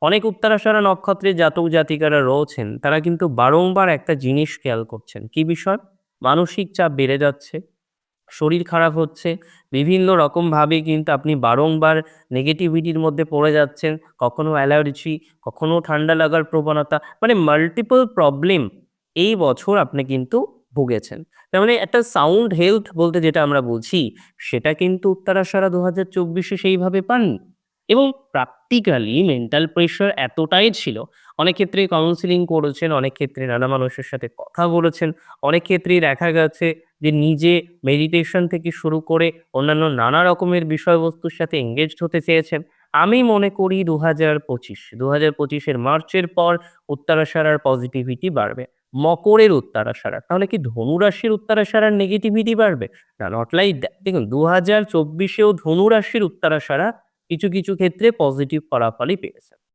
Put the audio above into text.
অনেক উত্তরাষাঢ়া নক্ষত্রের জাতক জাতিকারা রয়েছেন, তারা কিন্তু বারংবার একটা জিনিস খেয়াল করছেন। কি বিষয়? মানসিক চাপ বেড়ে যাচ্ছে, শরীর খারাপ হচ্ছে, বিভিন্ন রকমভাবে কিন্তু আপনি বারংবার নেগেটিভিটির মধ্যে পড়ে যাচ্ছেন। কখনো অ্যালার্জি, কখনো ঠান্ডা লাগার প্রবণতা, মানে মাল্টিপল প্রবলেম এই বছর আপনি কিন্তু ভুগেছেন। তার মানে একটা সাউন্ড হেলথ বলতে যেটা আমরা বুঝি, সেটা কিন্তু উত্তরাষাঢ়া ২০২৪ এ সেইভাবে পাননি। এবং প্র্যাকটিক্যালি মেন্টাল প্রেশার এতটাই ছিল, অনেক ক্ষেত্রেই কাউন্সেলিং করেছেন, অনেক ক্ষেত্রে নানা মানুষের সাথে কথা বলেছেন, অনেক ক্ষেত্রেই দেখা গেছে যে নিজে মেডিটেশন থেকে শুরু করে অন্যান্য নানা রকমের বিষয়বস্তুর সাথে এনগেজড হতে চেয়েছেন। আমি মনে করি ২০২৫ এর মার্চের পর উত্তরাষাঢ়ার পজিটিভিটি বাড়বে। মকরের উত্তরাষাঢ়া, তাহলে কি ধনুরাশির উত্তরাষাঢ়ার নেগেটিভিটি বাড়বে? না, নট লাইক দ্যাট। দেখুন ২০২৪ এও ধনুরাশির উত্তরাষাঢ়া কিছু ক্ষেত্রে পজিটিভ ফলাফলই পেয়েছে।